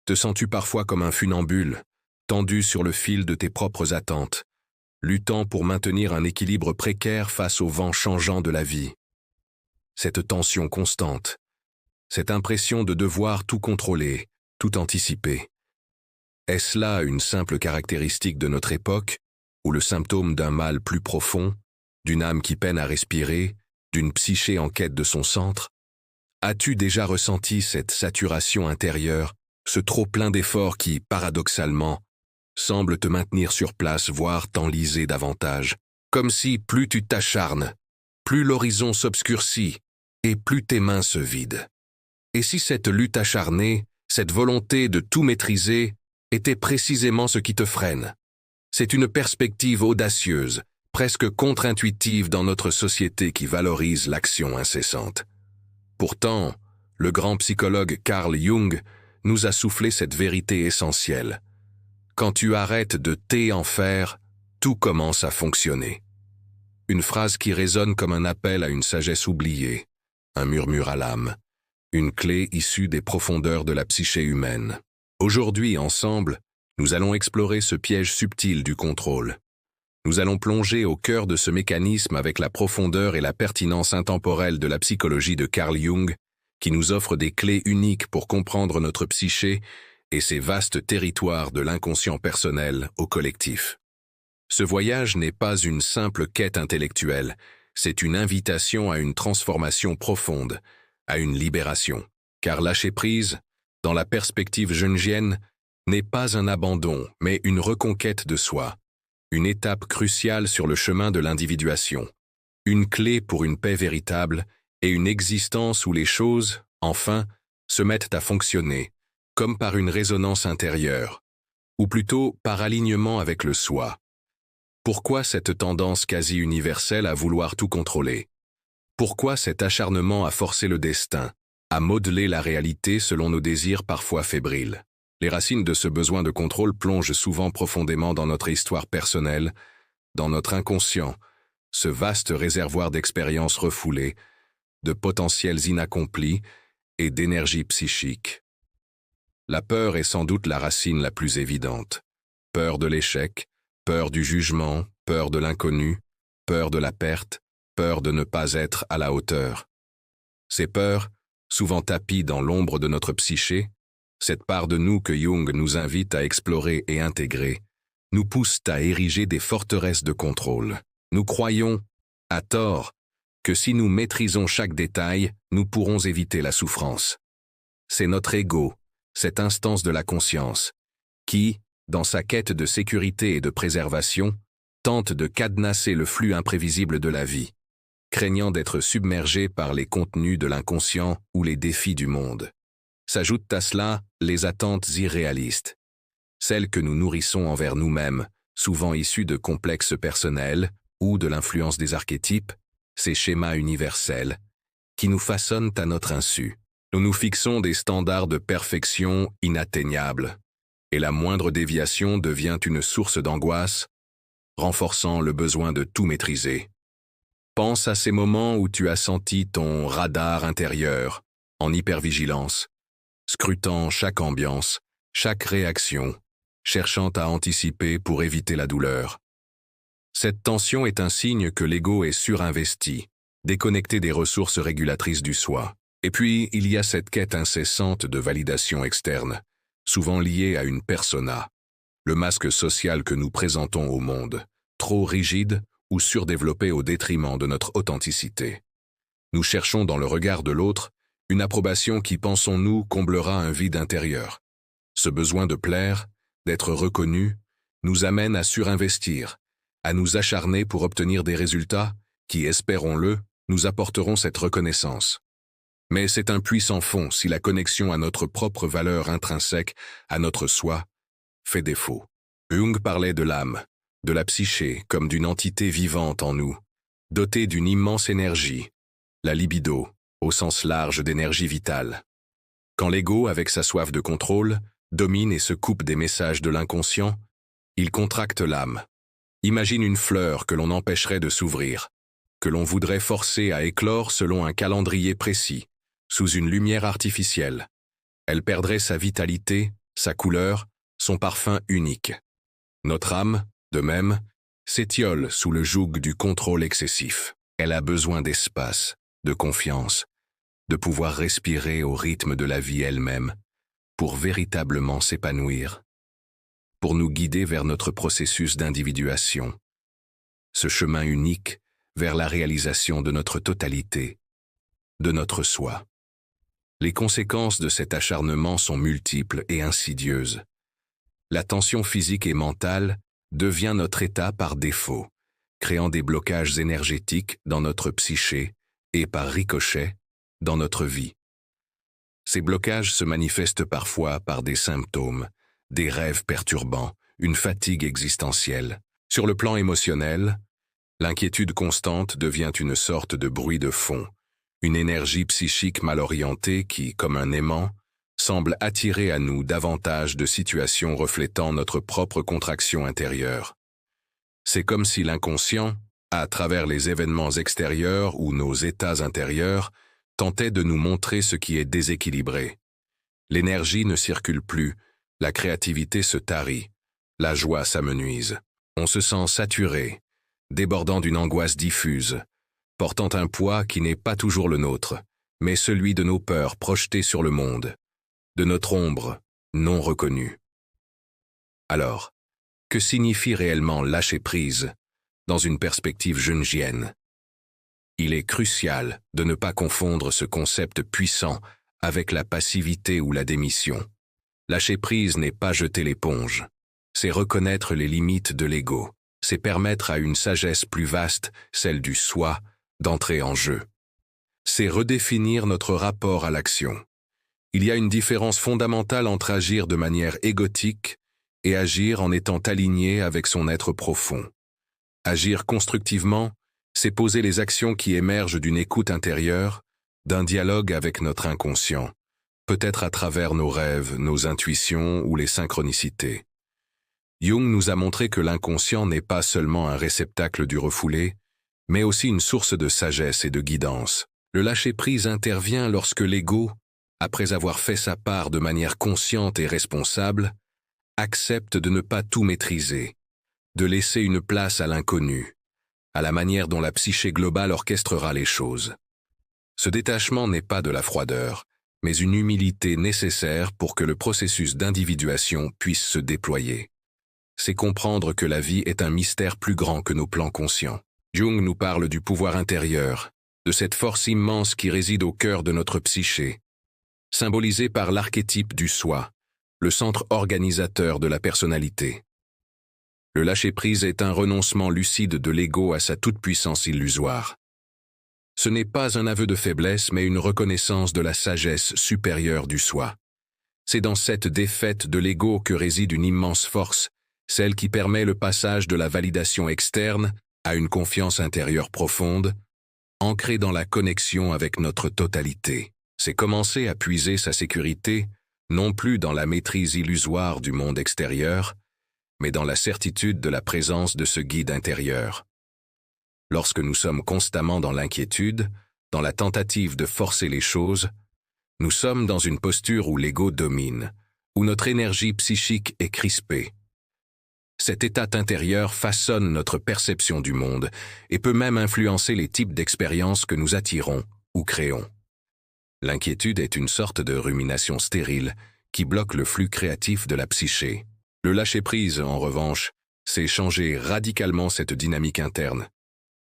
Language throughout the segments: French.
Te sens-tu parfois comme un funambule, tendu sur le fil de tes propres attentes, luttant pour maintenir un équilibre précaire face aux vents changeants de la vie? Cette tension constante, cette impression de devoir tout contrôler, tout anticiper. Est-ce là une simple caractéristique de notre époque, ou le symptôme d'un mal plus profond, d'une âme qui peine à respirer, d'une psyché en quête de son centre? As-tu déjà ressenti cette saturation intérieure, ce trop-plein d'efforts qui, paradoxalement, semble te maintenir sur place, voire t'enliser davantage, comme si plus tu t'acharnes, plus l'horizon s'obscurcit et plus tes mains se vident? Et si cette lutte acharnée, cette volonté de tout maîtriser, était précisément ce qui te freine? C'est une perspective audacieuse, presque contre-intuitive dans notre société qui valorise l'action incessante. Pourtant, le grand psychologue Carl Jung nous a soufflé cette vérité essentielle. Quand tu arrêtes de en faire, tout commence à fonctionner. Une phrase qui résonne comme un appel à une sagesse oubliée, un murmure à l'âme, une clé issue des profondeurs de la psyché humaine. Aujourd'hui, ensemble, nous allons explorer ce piège subtil du contrôle. Nous allons plonger au cœur de ce mécanisme avec la profondeur et la pertinence intemporelle de la psychologie de Carl Jung, qui nous offre des clés uniques pour comprendre notre psyché et ses vastes territoires de l'inconscient personnel au collectif. Ce voyage n'est pas une simple quête intellectuelle, c'est une invitation à une transformation profonde, à une libération. Car lâcher prise, dans la perspective jungienne, n'est pas un abandon, mais une reconquête de soi, une étape cruciale sur le chemin de l'individuation, une clé pour une paix véritable et une existence où les choses, enfin, se mettent à fonctionner, comme par une résonance intérieure, ou plutôt par alignement avec le soi. Pourquoi cette tendance quasi universelle à vouloir tout contrôler? Pourquoi cet acharnement à forcer le destin, à modeler la réalité selon nos désirs parfois fébriles? Les racines de ce besoin de contrôle plongent souvent profondément dans notre histoire personnelle, dans notre inconscient, ce vaste réservoir d'expériences refoulées, de potentiels inaccomplis et d'énergie psychique. La peur est sans doute la racine la plus évidente. Peur de l'échec, peur du jugement, peur de l'inconnu, peur de la perte, peur de ne pas être à la hauteur. Ces peurs, souvent tapies dans l'ombre de notre psyché, cette part de nous que Jung nous invite à explorer et intégrer, nous poussent à ériger des forteresses de contrôle. Nous croyons, à tort, que si nous maîtrisons chaque détail, nous pourrons éviter la souffrance. C'est notre ego, cette instance de la conscience, qui, dans sa quête de sécurité et de préservation, tente de cadenasser le flux imprévisible de la vie, craignant d'être submergé par les contenus de l'inconscient ou les défis du monde. S'ajoutent à cela les attentes irréalistes, celles que nous nourrissons envers nous-mêmes, souvent issues de complexes personnels ou de l'influence des archétypes, ces schémas universels, qui nous façonnent à notre insu. Nous nous fixons des standards de perfection inatteignables, et la moindre déviation devient une source d'angoisse, renforçant le besoin de tout maîtriser. Pense à ces moments où tu as senti ton radar intérieur, en hypervigilance, scrutant chaque ambiance, chaque réaction, cherchant à anticiper pour éviter la douleur. Cette tension est un signe que l'ego est surinvesti, déconnecté des ressources régulatrices du soi. Et puis, il y a cette quête incessante de validation externe, souvent liée à une persona, le masque social que nous présentons au monde, trop rigide ou surdéveloppé au détriment de notre authenticité. Nous cherchons dans le regard de l'autre une approbation qui, pensons-nous, comblera un vide intérieur. Ce besoin de plaire, d'être reconnu, nous amène à surinvestir, à nous acharner pour obtenir des résultats qui, espérons-le, nous apporteront cette reconnaissance. Mais c'est un puits sans fond si la connexion à notre propre valeur intrinsèque, à notre soi, fait défaut. Jung parlait de l'âme, de la psyché comme d'une entité vivante en nous, dotée d'une immense énergie, la libido, au sens large d'énergie vitale. Quand l'ego, avec sa soif de contrôle, domine et se coupe des messages de l'inconscient, il contracte l'âme. Imagine une fleur que l'on empêcherait de s'ouvrir, que l'on voudrait forcer à éclore selon un calendrier précis, sous une lumière artificielle. Elle perdrait sa vitalité, sa couleur, son parfum unique. Notre âme, de même, s'étiole sous le joug du contrôle excessif. Elle a besoin d'espace, de confiance, de pouvoir respirer au rythme de la vie elle-même, pour véritablement s'épanouir, pour nous guider vers notre processus d'individuation, ce chemin unique vers la réalisation de notre totalité, de notre soi. Les conséquences de cet acharnement sont multiples et insidieuses. La tension physique et mentale devient notre état par défaut, créant des blocages énergétiques dans notre psyché et par ricochet dans notre vie. Ces blocages se manifestent parfois par des symptômes, des rêves perturbants, une fatigue existentielle. Sur le plan émotionnel, l'inquiétude constante devient une sorte de bruit de fond, une énergie psychique mal orientée qui, comme un aimant, semble attirer à nous davantage de situations reflétant notre propre contraction intérieure. C'est comme si l'inconscient, à travers les événements extérieurs ou nos états intérieurs, tentait de nous montrer ce qui est déséquilibré. L'énergie ne circule plus, la créativité se tarit, la joie s'amenuise. On se sent saturé, débordant d'une angoisse diffuse, portant un poids qui n'est pas toujours le nôtre, mais celui de nos peurs projetées sur le monde, de notre ombre non reconnue. Alors, que signifie réellement lâcher prise dans une perspective jungienne? Il est crucial de ne pas confondre ce concept puissant avec la passivité ou la démission. Lâcher prise n'est pas jeter l'éponge, c'est reconnaître les limites de l'ego, c'est permettre à une sagesse plus vaste, celle du soi, d'entrer en jeu. C'est redéfinir notre rapport à l'action. Il y a une différence fondamentale entre agir de manière égotique et agir en étant aligné avec son être profond. Agir constructivement, c'est poser les actions qui émergent d'une écoute intérieure, d'un dialogue avec notre inconscient, peut-être à travers nos rêves, nos intuitions ou les synchronicités. Jung nous a montré que l'inconscient n'est pas seulement un réceptacle du refoulé, mais aussi une source de sagesse et de guidance. Le lâcher-prise intervient lorsque l'ego, après avoir fait sa part de manière consciente et responsable, accepte de ne pas tout maîtriser, de laisser une place à l'inconnu, à la manière dont la psyché globale orchestrera les choses. Ce détachement n'est pas de la froideur, mais une humilité nécessaire pour que le processus d'individuation puisse se déployer. C'est comprendre que la vie est un mystère plus grand que nos plans conscients. Jung nous parle du pouvoir intérieur, de cette force immense qui réside au cœur de notre psyché, symbolisée par l'archétype du soi, le centre organisateur de la personnalité. Le lâcher-prise est un renoncement lucide de l'ego à sa toute-puissance illusoire. Ce n'est pas un aveu de faiblesse, mais une reconnaissance de la sagesse supérieure du soi. C'est dans cette défaite de l'ego que réside une immense force, celle qui permet le passage de la validation externe à une confiance intérieure profonde, ancrée dans la connexion avec notre totalité. C'est commencer à puiser sa sécurité, non plus dans la maîtrise illusoire du monde extérieur, mais dans la certitude de la présence de ce guide intérieur. Lorsque nous sommes constamment dans l'inquiétude, dans la tentative de forcer les choses, nous sommes dans une posture où l'ego domine, où notre énergie psychique est crispée. Cet état intérieur façonne notre perception du monde et peut même influencer les types d'expériences que nous attirons ou créons. L'inquiétude est une sorte de rumination stérile qui bloque le flux créatif de la psyché. Le lâcher-prise, en revanche, c'est changer radicalement cette dynamique interne.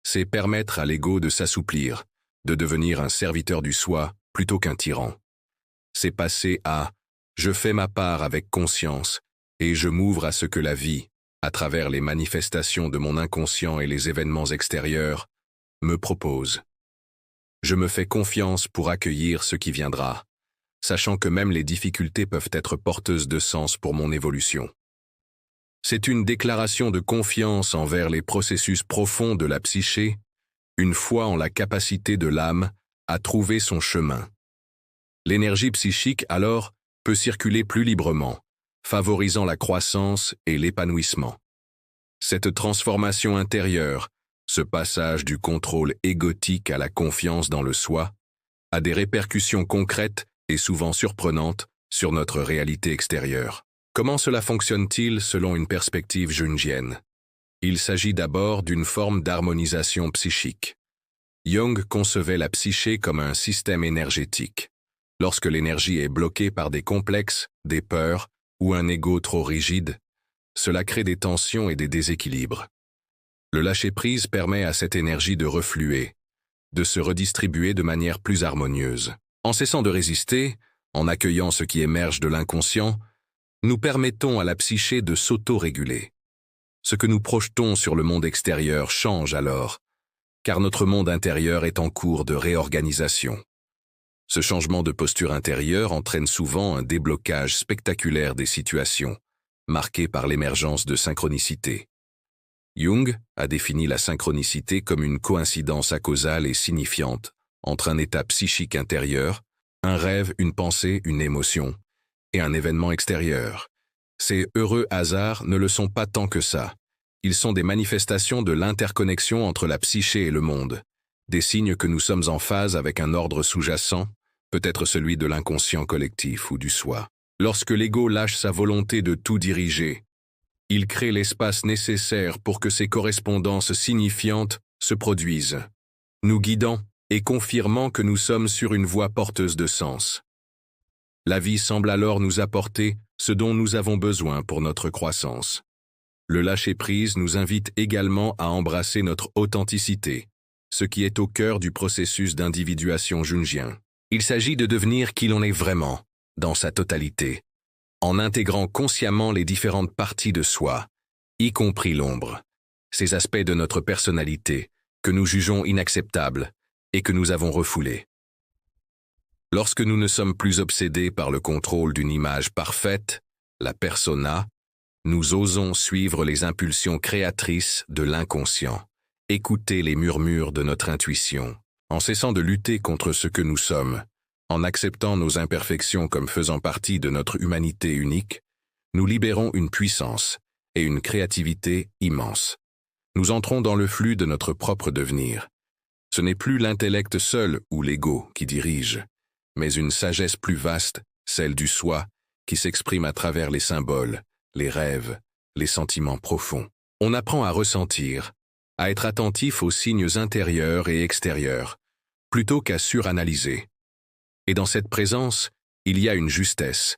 C'est permettre à l'ego de s'assouplir, de devenir un serviteur du soi plutôt qu'un tyran. C'est passer à « je fais ma part avec conscience et je m'ouvre à ce que la vie, à travers les manifestations de mon inconscient et les événements extérieurs, me propose. Je me fais confiance pour accueillir ce qui viendra, sachant que même les difficultés peuvent être porteuses de sens pour mon évolution. C'est une déclaration de confiance envers les processus profonds de la psyché, une foi en la capacité de l'âme à trouver son chemin. L'énergie psychique, alors, peut circuler plus librement, favorisant la croissance et l'épanouissement. Cette transformation intérieure, ce passage du contrôle égotique à la confiance dans le soi, a des répercussions concrètes et souvent surprenantes sur notre réalité extérieure. Comment cela fonctionne-t-il selon une perspective jungienne? Il s'agit d'abord d'une forme d'harmonisation psychique. Jung concevait la psyché comme un système énergétique. Lorsque l'énergie est bloquée par des complexes, des peurs ou un ego trop rigide, cela crée des tensions et des déséquilibres. Le lâcher-prise permet à cette énergie de refluer, de se redistribuer de manière plus harmonieuse. En cessant de résister, en accueillant ce qui émerge de l'inconscient, nous permettons à la psyché de s'auto-réguler. Ce que nous projetons sur le monde extérieur change alors, car notre monde intérieur est en cours de réorganisation. Ce changement de posture intérieure entraîne souvent un déblocage spectaculaire des situations, marqué par l'émergence de synchronicité. Jung a défini la synchronicité comme une coïncidence acausale et signifiante entre un état psychique intérieur, un rêve, une pensée, une émotion, et un événement extérieur. Ces heureux hasards ne le sont pas tant que ça. Ils sont des manifestations de l'interconnexion entre la psyché et le monde, des signes que nous sommes en phase avec un ordre sous-jacent, peut-être celui de l'inconscient collectif ou du soi. Lorsque l'ego lâche sa volonté de tout diriger, il crée l'espace nécessaire pour que ces correspondances signifiantes se produisent, nous guidant et confirmant que nous sommes sur une voie porteuse de sens. La vie semble alors nous apporter ce dont nous avons besoin pour notre croissance. Le lâcher-prise nous invite également à embrasser notre authenticité, ce qui est au cœur du processus d'individuation jungien. Il s'agit de devenir qui l'on est vraiment, dans sa totalité, en intégrant consciemment les différentes parties de soi, y compris l'ombre, ces aspects de notre personnalité que nous jugeons inacceptables et que nous avons refoulés. Lorsque nous ne sommes plus obsédés par le contrôle d'une image parfaite, la persona, nous osons suivre les impulsions créatrices de l'inconscient, écouter les murmures de notre intuition, en cessant de lutter contre ce que nous sommes, en acceptant nos imperfections comme faisant partie de notre humanité unique, nous libérons une puissance et une créativité immense. Nous entrons dans le flux de notre propre devenir. Ce n'est plus l'intellect seul ou l'ego qui dirige, mais une sagesse plus vaste, celle du soi, qui s'exprime à travers les symboles, les rêves, les sentiments profonds. On apprend à ressentir, à être attentif aux signes intérieurs et extérieurs, plutôt qu'à suranalyser. Et dans cette présence, il y a une justesse,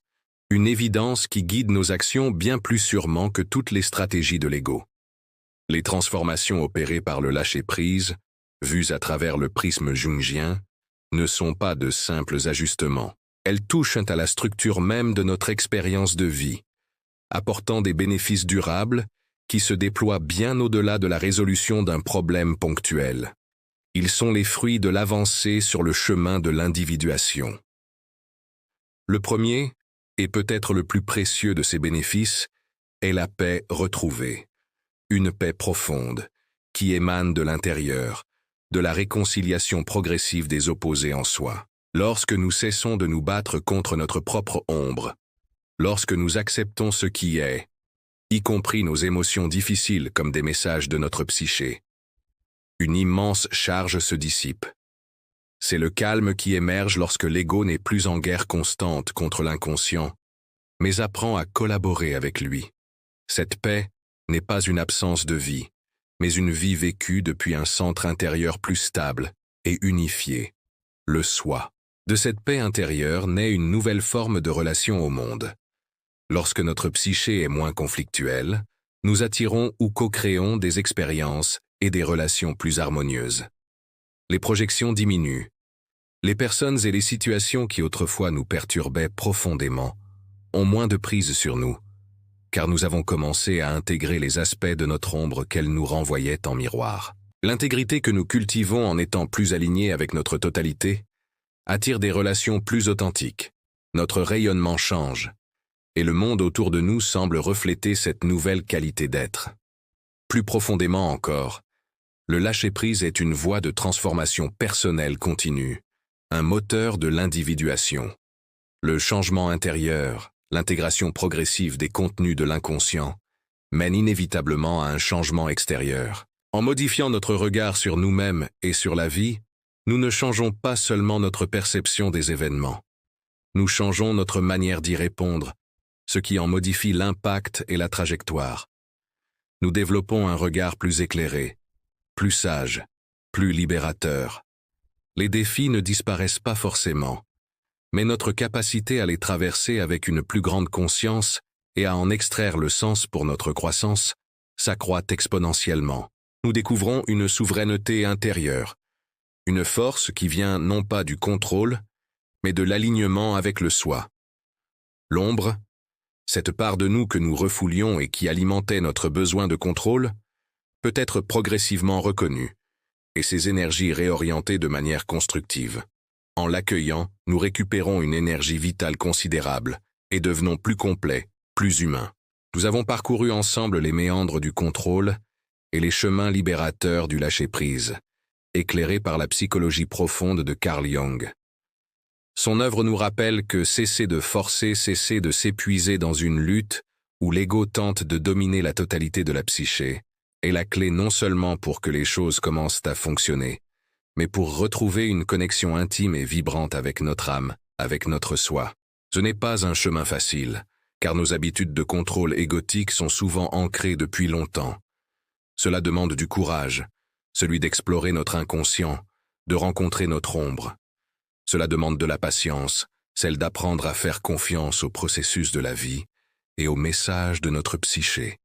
une évidence qui guide nos actions bien plus sûrement que toutes les stratégies de l'ego. Les transformations opérées par le lâcher-prise, vues à travers le prisme jungien, ne sont pas de simples ajustements. Elles touchent à la structure même de notre expérience de vie, apportant des bénéfices durables qui se déploient bien au-delà de la résolution d'un problème ponctuel. Ils sont les fruits de l'avancée sur le chemin de l'individuation. Le premier, et peut-être le plus précieux de ces bénéfices, est la paix retrouvée. Une paix profonde, qui émane de l'intérieur, de la réconciliation progressive des opposés en soi. Lorsque nous cessons de nous battre contre notre propre ombre, lorsque nous acceptons ce qui est, y compris nos émotions difficiles comme des messages de notre psyché, une immense charge se dissipe. C'est le calme qui émerge lorsque l'ego n'est plus en guerre constante contre l'inconscient, mais apprend à collaborer avec lui. Cette paix n'est pas une absence de vie, mais une vie vécue depuis un centre intérieur plus stable et unifié, le soi. De cette paix intérieure naît une nouvelle forme de relation au monde. Lorsque notre psyché est moins conflictuelle, nous attirons ou co-créons des expériences et des relations plus harmonieuses. Les projections diminuent. Les personnes et les situations qui autrefois nous perturbaient profondément ont moins de prise sur nous, car nous avons commencé à intégrer les aspects de notre ombre qu'elles nous renvoyaient en miroir. L'intégrité que nous cultivons en étant plus alignés avec notre totalité attire des relations plus authentiques. Notre rayonnement change, et le monde autour de nous semble refléter cette nouvelle qualité d'être. Plus profondément encore, le lâcher-prise est une voie de transformation personnelle continue, un moteur de l'individuation. Le changement intérieur, l'intégration progressive des contenus de l'inconscient, mène inévitablement à un changement extérieur. En modifiant notre regard sur nous-mêmes et sur la vie, nous ne changeons pas seulement notre perception des événements. nous changeons notre manière d'y répondre, ce qui en modifie l'impact et la trajectoire. Nous développons un regard plus éclairé, plus sage, plus libérateur. Les défis ne disparaissent pas forcément, mais notre capacité à les traverser avec une plus grande conscience et à en extraire le sens pour notre croissance s'accroît exponentiellement. Nous découvrons une souveraineté intérieure, une force qui vient non pas du contrôle, mais de l'alignement avec le soi. L'ombre, cette part de nous que nous refoulions et qui alimentait notre besoin de contrôle, peut être progressivement reconnue, et ses énergies réorientées de manière constructive. En l'accueillant, nous récupérons une énergie vitale considérable et devenons plus complets, plus humains. Nous avons parcouru ensemble les méandres du contrôle et les chemins libérateurs du lâcher-prise, éclairés par la psychologie profonde de Carl Jung. Son œuvre nous rappelle que cesser de forcer, cesser de s'épuiser dans une lutte où l'ego tente de dominer la totalité de la psyché, est la clé non seulement pour que les choses commencent à fonctionner, mais pour retrouver une connexion intime et vibrante avec notre âme, avec notre soi. Ce n'est pas un chemin facile, car nos habitudes de contrôle égotique sont souvent ancrées depuis longtemps. Cela demande du courage, celui d'explorer notre inconscient, de rencontrer notre ombre. Cela demande de la patience, celle d'apprendre à faire confiance au processus de la vie et au message de notre psyché.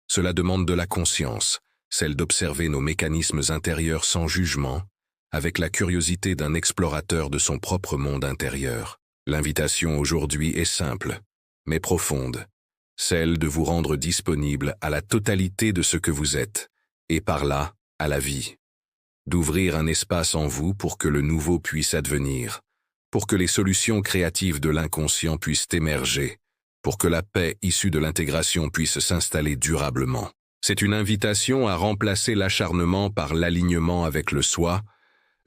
Cela demande de la conscience, celle d'observer nos mécanismes intérieurs sans jugement, avec la curiosité d'un explorateur de son propre monde intérieur. L'invitation aujourd'hui est simple, mais profonde, celle de vous rendre disponible à la totalité de ce que vous êtes, et par là, à la vie. D'ouvrir un espace en vous pour que le nouveau puisse advenir, pour que les solutions créatives de l'inconscient puissent émerger, pour que la paix issue de l'intégration puisse s'installer durablement. C'est une invitation à remplacer l'acharnement par l'alignement avec le soi,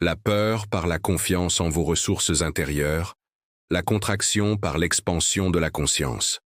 la peur par la confiance en vos ressources intérieures, la contraction par l'expansion de la conscience.